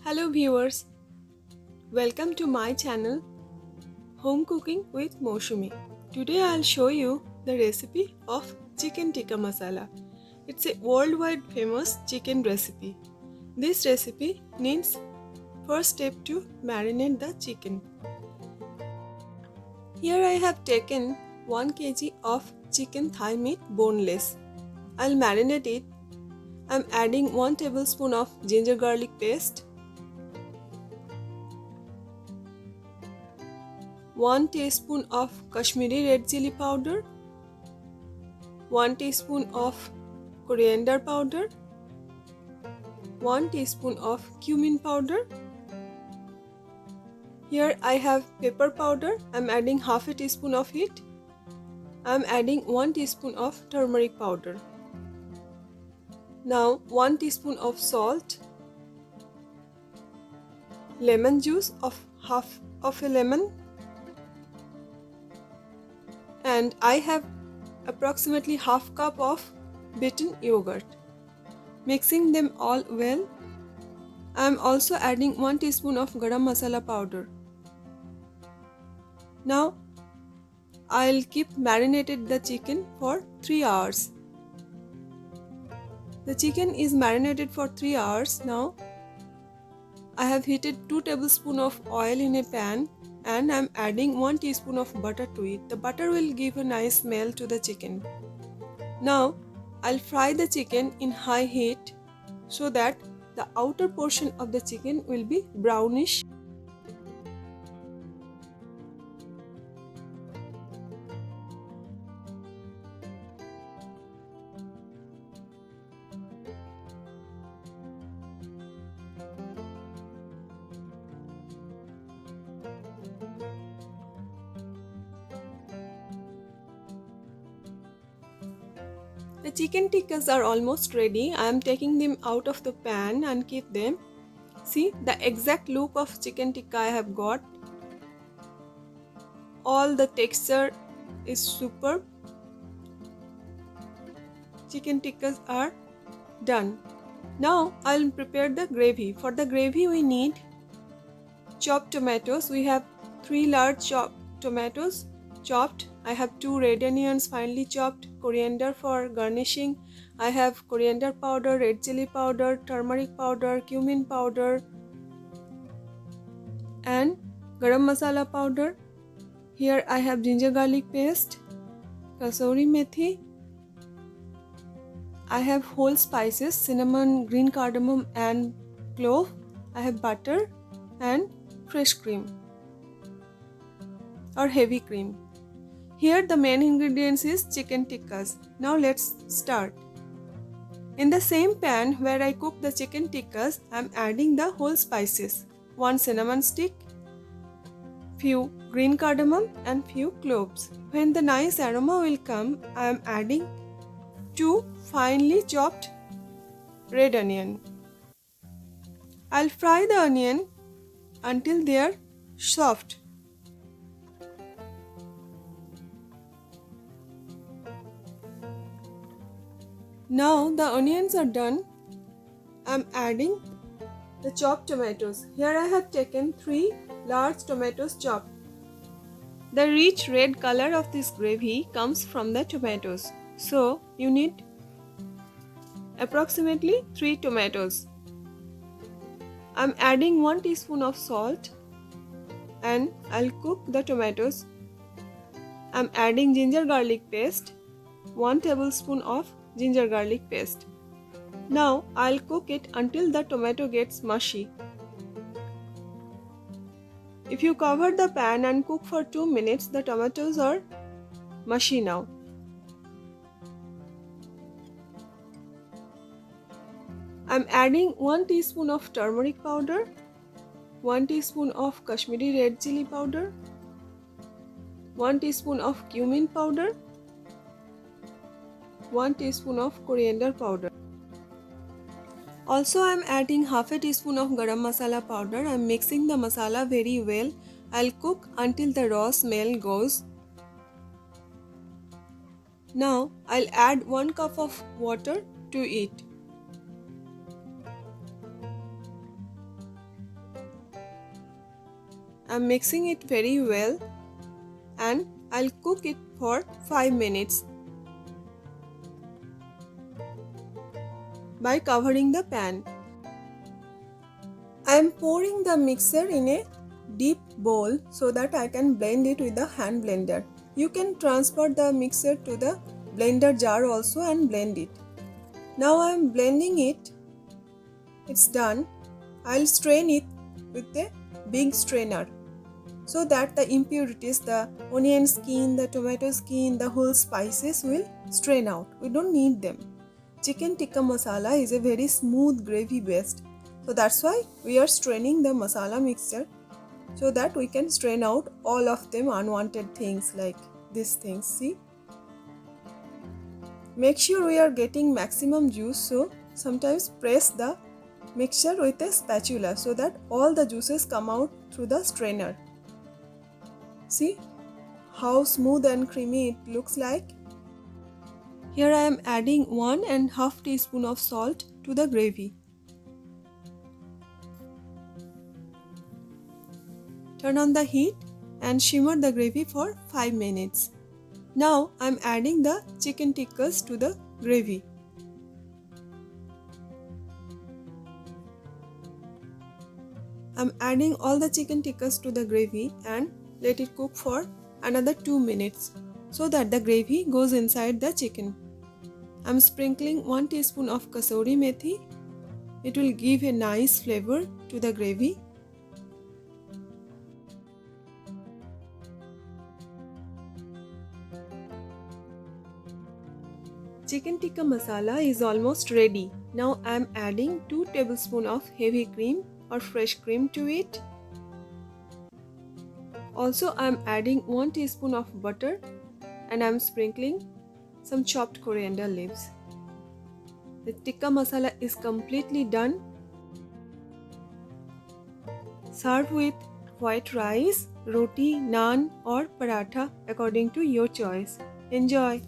Hello viewers, welcome to my channel Home Cooking with Moshumi. Today I'll show you the recipe of chicken tikka masala. It's a worldwide famous chicken recipe. This recipe needs first step to marinate the chicken. Here I have taken 1 kg of chicken thigh meat boneless. I'll marinate it. I'm adding 1 tablespoon of ginger garlic paste, 1 teaspoon of Kashmiri red chili powder, 1 teaspoon of coriander powder, 1 teaspoon of cumin powder. Here I have pepper powder. I'm adding half a teaspoon of it. I'm adding 1 teaspoon of turmeric powder. Now 1 teaspoon of salt, lemon juice of half of a lemon, and I have approximately half cup of beaten yogurt. Mixing them all well, I am also adding 1 teaspoon of garam masala powder. Now I'll keep marinated the chicken for 3 hours. The chicken is marinated for 3 hours now. I have heated 2 tablespoons of oil in a pan and I am adding 1 teaspoon of butter to it. The butter will give a nice smell to the chicken. Now I'll fry the chicken in high heat so that the outer portion of the chicken will be brownish. The chicken tikkas are almost ready. I am taking them out of the pan and keep them. See the exact look of chicken tikka I have got. All the texture is superb. Chicken tikkas are done. Now I'll prepare the gravy. For the gravy we need chopped tomatoes. We have 3 large chopped tomatoes chopped. I have 2 red onions finely chopped, coriander for garnishing. I have coriander powder, red chili powder, turmeric powder, cumin powder and garam masala powder. Here I have ginger garlic paste, kasuri methi. I have whole spices, cinnamon, green cardamom and clove. I have butter and fresh cream or heavy cream. Here the main ingredients is chicken tikkas. Now let's start. In the same pan where I cook the chicken tikkas, I am adding the whole spices. 1 cinnamon stick, few green cardamom and few cloves. When the nice aroma will come, I am adding 2 finely chopped red onion. I'll fry the onion until they are soft. Now the onions are done. I am adding the chopped tomatoes. Here I have taken 3 large tomatoes chopped. The rich red color of this gravy comes from the tomatoes. So you need approximately 3 tomatoes. I am adding 1 teaspoon of salt and I'll cook the tomatoes. I am adding ginger garlic paste, 1 tablespoon of ginger garlic paste. Now I'll cook it until the tomato gets mushy. If you cover the pan and cook for 2 minutes, the tomatoes are mushy now. I'm adding 1 teaspoon of turmeric powder, 1 teaspoon of Kashmiri red chili powder, 1 teaspoon of cumin powder, 1 teaspoon of coriander powder. Also I am adding half a teaspoon of garam masala powder. I am mixing the masala very well. I'll cook until the raw smell goes. Now I'll add 1 cup of water to it. I'm mixing it very well and I'll cook it for 5 minutes by covering the pan. I am pouring the mixture in a deep bowl so that I can blend it with the hand blender. You can transfer the mixture to the blender jar also and blend it. Now I am blending it. It's done. I'll strain it with a big strainer so that the impurities, the onion skin, the tomato skin, the whole spices will strain out. We don't need them. Chicken tikka masala is a very smooth gravy based. So that's why we are straining the masala mixture so that we can strain out all of them unwanted things like these things. See? Make sure we are getting maximum juice, so sometimes press the mixture with a spatula so that all the juices come out through the strainer. See how smooth and creamy it looks like? Here I am adding 1.5 teaspoon of salt to the gravy. Turn on the heat and simmer the gravy for 5 minutes. Now I am adding the chicken tikkas to the gravy. I am adding all the chicken tikkas to the gravy and let it cook for another 2 minutes so that the gravy goes inside the chicken. I am sprinkling 1 teaspoon of kasuri methi. It will give a nice flavor to the gravy. Chicken tikka masala is almost ready. Now I am adding 2 tablespoons of heavy cream or fresh cream to it. Also I am adding 1 teaspoon of butter and I am sprinkling some chopped coriander leaves. The tikka masala is completely done. Serve with white rice, roti, naan or paratha according to your choice. Enjoy!